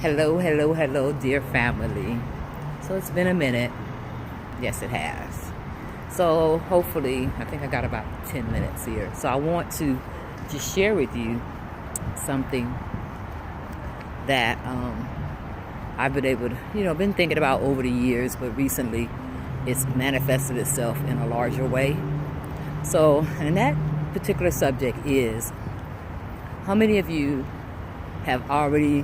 Hello, dear family. So it's been a minute. Yes, it has. So hopefully, I think I got about 10 minutes here. So I want to just share with you something that I've been able to, been thinking about over the years, but recently it's manifested itself in a larger way. So, and that particular subject is, how many of you have already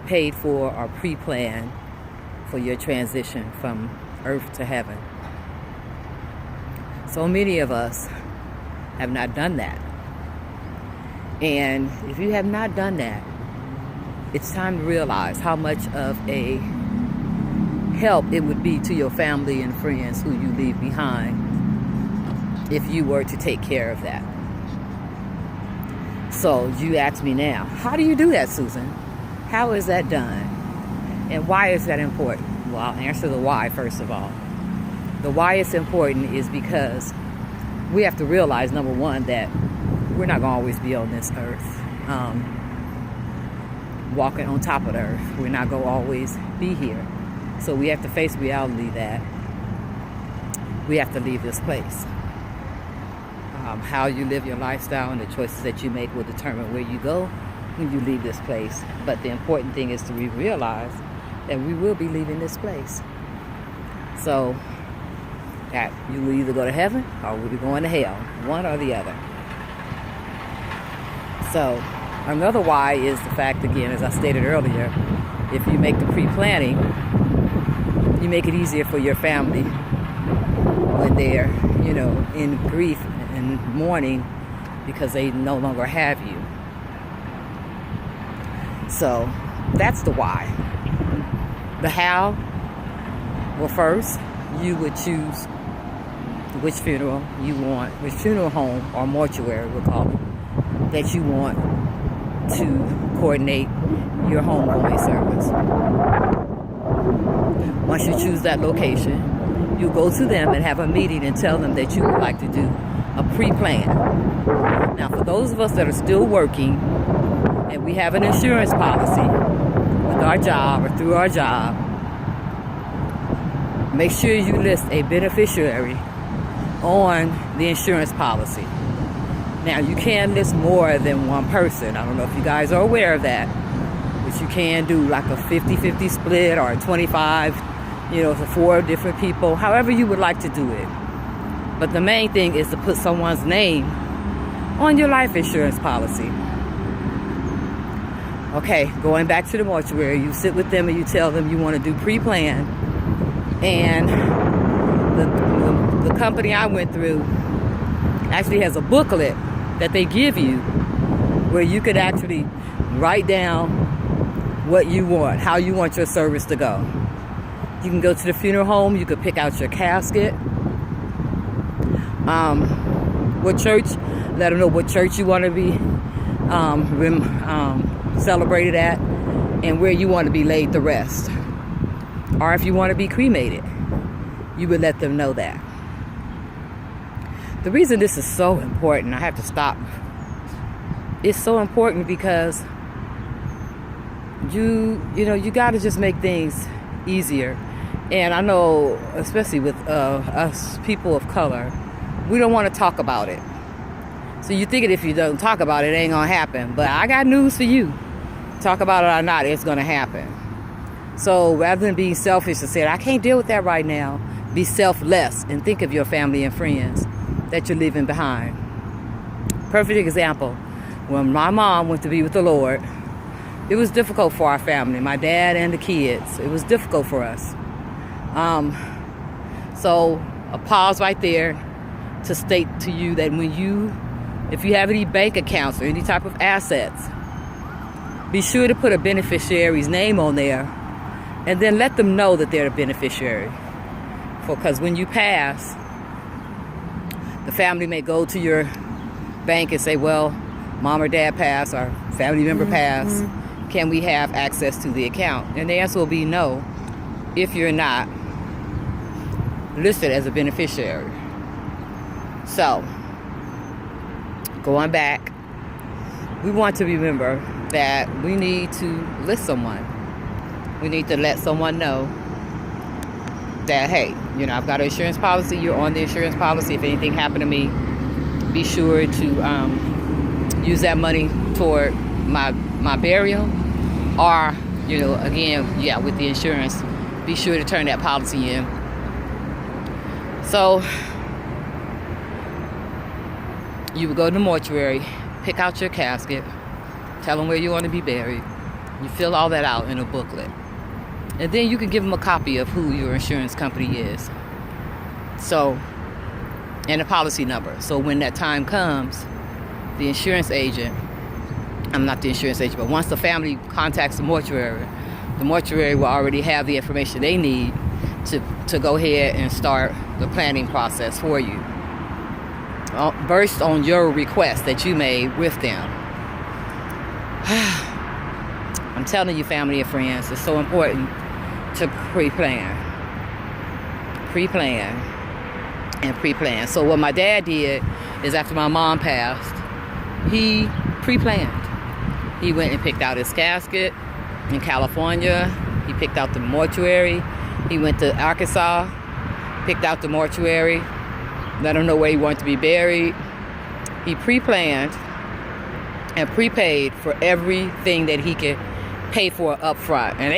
paid for or pre-planned for your transition from earth to heaven? So many of us have not done that. And if you have not done that, it's time to realize how much of a help it would be to your family and friends who you leave behind if you were to take care of that. So you ask me now, how do you do that, Susan? How is that done? And why is that important? Well, I'll answer the why first of all. The why it's important is because we have to realize, number one, that we're not going to always be on this earth, walking on top of the earth. We're not going to always be here. So we have to face reality that we have to leave this place. How you live your lifestyle and the choices that you make will determine where you go when you leave this place. But the important thing is to realize that we will be leaving this place. So that you will either go to heaven or we'll be going to hell, one or the other. So another why is the fact, again, as I stated earlier, if you make the pre-planning, you make it easier for your family when they're, in grief and mourning because they no longer have you. So that's the why. The how, well, first you would choose which funeral you want, which funeral home or mortuary we'll call it, that you want to coordinate your homegoing service. Once you choose that location, you go to them and have a meeting and tell them that you would like to do a pre-plan. Now, for those of us that are still working and we have an insurance policy with our job or through our job, make sure you list a beneficiary on the insurance policy. Now, you can list more than one person. I don't know if you guys are aware of that, but you can do like a 50-50 split or a 25, for 4 different people, however you would like to do it. But the main thing is to put someone's name on your life insurance policy. Okay, going back to the mortuary, you sit with them and you tell them you want to do pre-plan. And the company I went through actually has a booklet that they give you where you could actually write down what you want, how you want your service to go. You can go to the funeral home, you could pick out your casket, what church, let them know what church you want to be celebrated at, and where you want to be laid to rest. Or if you want to be cremated, you would let them know that. The reason this is so important, I have to stop. It's so important because you got to just make things easier. And I know, especially with us people of color, we don't want to talk about it. So you think if you don't talk about it, it ain't going to happen. But I got news for you. Talk about it or not, it's going to happen. So rather than being selfish and saying, I can't deal with that right now, be selfless and think of your family and friends that you're leaving behind. Perfect example, when my mom went to be with the Lord, it was difficult for our family, my dad and the kids. It was difficult for us. So a pause right there to state to you that if you have any bank accounts or any type of assets, be sure to put a beneficiary's name on there and then let them know that they're a beneficiary. Because when you pass, the family may go to your bank and say, well, mom or dad passed, or family member passed. Can we have access to the account? And the answer will be no if you're not listed as a beneficiary. So, going back, we want to remember that we need to list someone. We need to let someone know that, hey, you know, I've got an insurance policy. You're on the insurance policy. If anything happened to me, be sure to use that money toward my burial. Or, you know, again, yeah, with the insurance, be sure to turn that policy in. So you would go to the mortuary, pick out your casket, tell them where you want to be buried. You fill all that out in a booklet. And then you can give them a copy of who your insurance company is. So, and a policy number. So when that time comes, the insurance agent, I'm not the insurance agent, but once the family contacts the mortuary will already have the information they need to go ahead and start the planning process for you, based on your request that you made with them. I'm telling you, family and friends, it's so important to pre-plan. So what my dad did is, after my mom passed, he pre-planned. He went and picked out his casket in California. He picked out the mortuary. He went to Arkansas, picked out the mortuary, let him know where he wanted to be buried. He pre-planned and prepaid for everything that he could pay for up front. And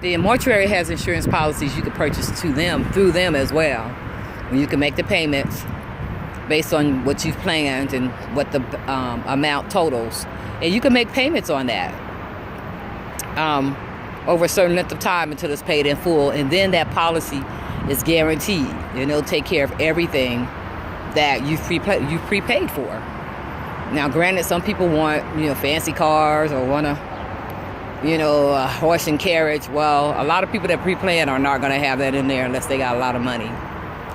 the mortuary has insurance policies you can purchase through them as well. You can make the payments based on what you've planned and what the amount totals. And you can make payments on that over a certain length of time until it's paid in full. And then that policy is guaranteed. And it'll take care of everything that you've prepaid for. Now, granted, some people want, you know, fancy cars or want a horse and carriage. Well, a lot of people that pre-plan are not going to have that in there unless they got a lot of money.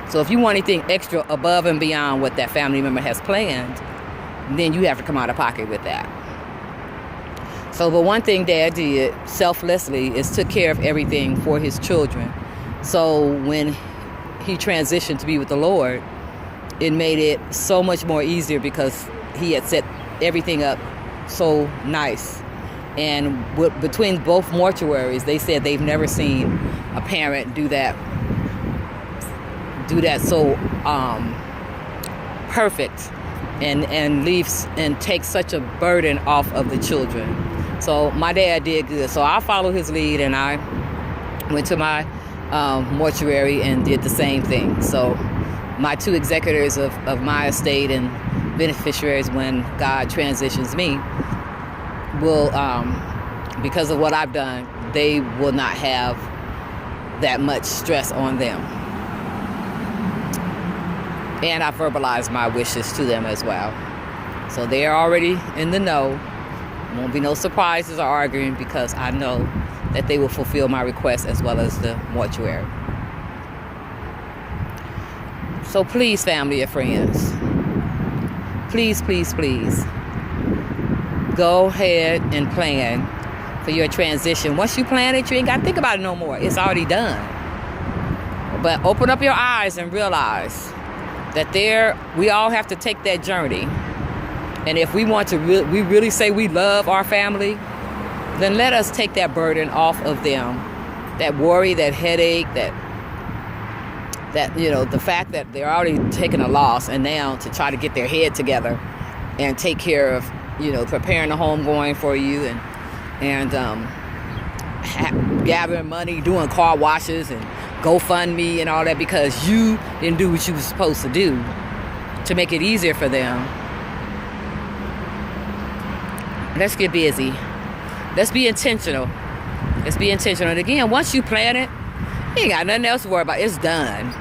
So if you want anything extra above and beyond what that family member has planned, then you have to come out of pocket with that. So the one thing Dad did selflessly is took care of everything for his children. So when he transitioned to be with the Lord, it made it so much more easier because he had set everything up so nice. And between both mortuaries, they said they've never seen a parent do that so perfect and take such a burden off of the children. So my dad did good. So I followed his lead, and I went to my mortuary and did the same thing. So my two executors of my estate and beneficiaries, when God transitions me, will, because of what I've done, they will not have that much stress on them. And I verbalized my wishes to them as well. So they're already in the know. Won't be no surprises or arguing, because I know that they will fulfill my request as well as the mortuary. So please, family and friends, please, please, please, go ahead and plan for your transition. Once you plan it, you ain't got to think about it no more. It's already done. But open up your eyes and realize that we all have to take that journey. And if we want to we really say we love our family, then let us take that burden off of them. That worry, that headache, that the fact that they're already taking a loss, and now to try to get their head together and take care of, preparing the homegoing for you and gathering money, doing car washes and GoFundMe and all that, because you didn't do what you were supposed to do to make it easier for them. Let's get busy. Let's be intentional. And again, once you plan it, you ain't got nothing else to worry about. It's done.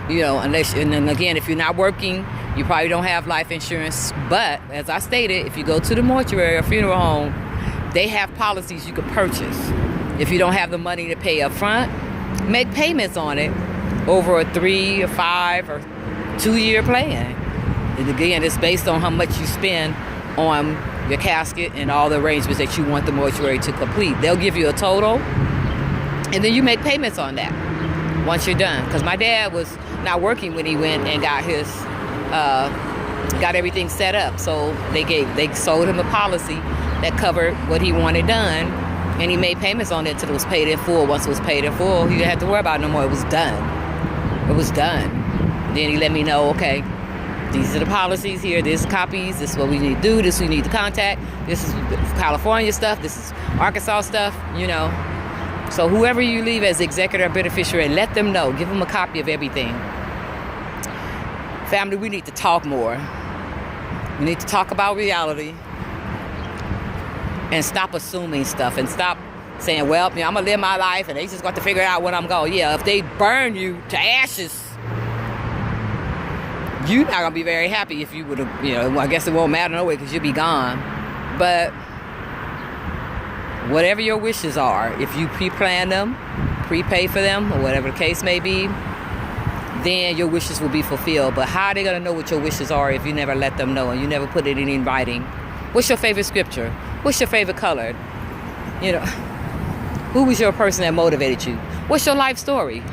And then again, if you're not working, you probably don't have life insurance. But as I stated, if you go to the mortuary or funeral home, they have policies you can purchase. If you don't have the money to pay up front, make payments on it over a 3 or 5 or 2-year plan. And again, it's based on how much you spend on your casket and all the arrangements that you want the mortuary to complete. They'll give you a total, and then you make payments on that once you're done. Because my dad was not working when he went and got got everything set up. So they sold him a policy that covered what he wanted done, and he made payments on it until it was paid in full. Once it was paid in full, he didn't have to worry about it no more. It was done. It was done. Then he let me know, okay, these are the policies here. This is copies. This is what we need to do. This we need to contact. This is California stuff. This is Arkansas stuff, you know. So whoever you leave as executor or beneficiary, let them know. Give them a copy of everything. Family, we need to talk more. We need to talk about reality. And stop assuming stuff. And stop saying, well, you know, I'm going to live my life and they just got to figure out when I'm going. Yeah, if they burn you to ashes, you're not going to be very happy if you would have, you know, well, I guess it won't matter no way because you'll be gone. But whatever your wishes are, if you pre-plan them, prepay for them, or whatever the case may be, then your wishes will be fulfilled. But how are they going to know what your wishes are if you never let them know and you never put it in writing? What's your favorite scripture? What's your favorite color? You know, who was your person that motivated you? What's your life story?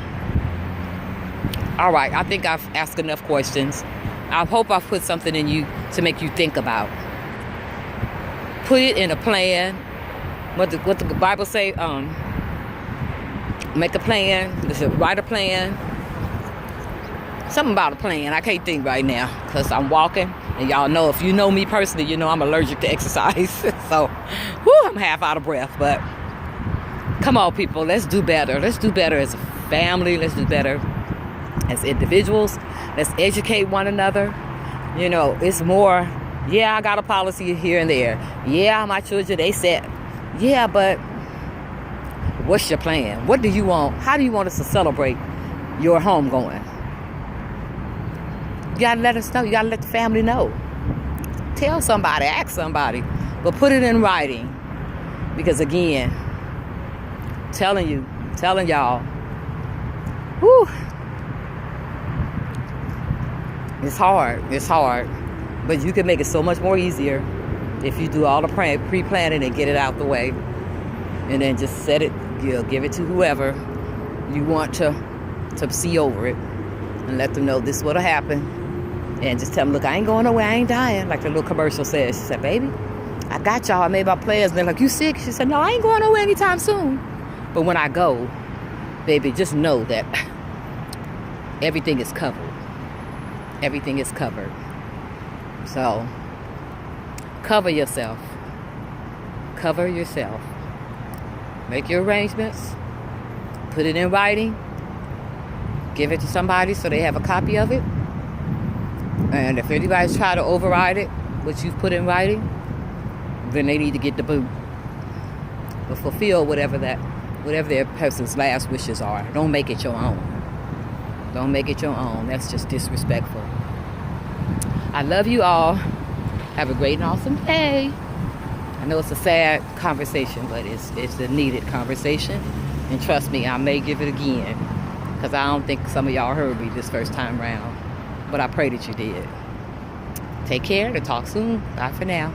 All right, I think I've asked enough questions. I hope I've put something in you to make you think about. Put it in a plan. What the Bible say? Make a plan. Write a plan. Something about a plan. I can't think right now because I'm walking. And y'all know, if you know me personally, you know I'm allergic to exercise. So, I'm half out of breath. But come on, people. Let's do better. Let's do better as a family. Let's do better as individuals. Let's educate one another. You know, it's more, yeah, I got a policy here and there. Yeah, my children, they said, yeah, but what's your plan? What do you want? How do you want us to celebrate your homegoing? You gotta let us know. You gotta let the family know. Tell somebody, ask somebody, but put it in writing. Because again, telling y'all, whew, it's hard, but you can make it so much more easier if you do all the pre-planning and get it out the way, and then just set it, you know, give it to whoever you want to see over it, and let them know this is what'll happen, and just tell them, look, I ain't going nowhere, I ain't dying, like the little commercial says. She said, baby, I got y'all, I made my plans. And they're like, you sick? She said, no, I ain't going nowhere anytime soon. But when I go, baby, just know that everything is covered. Everything is covered. So, cover yourself. Cover yourself. Make your arrangements. Put it in writing. Give it to somebody so they have a copy of it. And if anybody's trying to override it, what you've put in writing, then they need to get the boot. But fulfill whatever their person's last wishes are. Don't make it your own. Don't make it your own. That's just disrespectful. I love you all. Have a great and awesome day. I know it's a sad conversation, but it's a needed conversation. And trust me, I may give it again. Because I don't think some of y'all heard me this first time around. But I pray that you did. Take care and talk soon. Bye for now.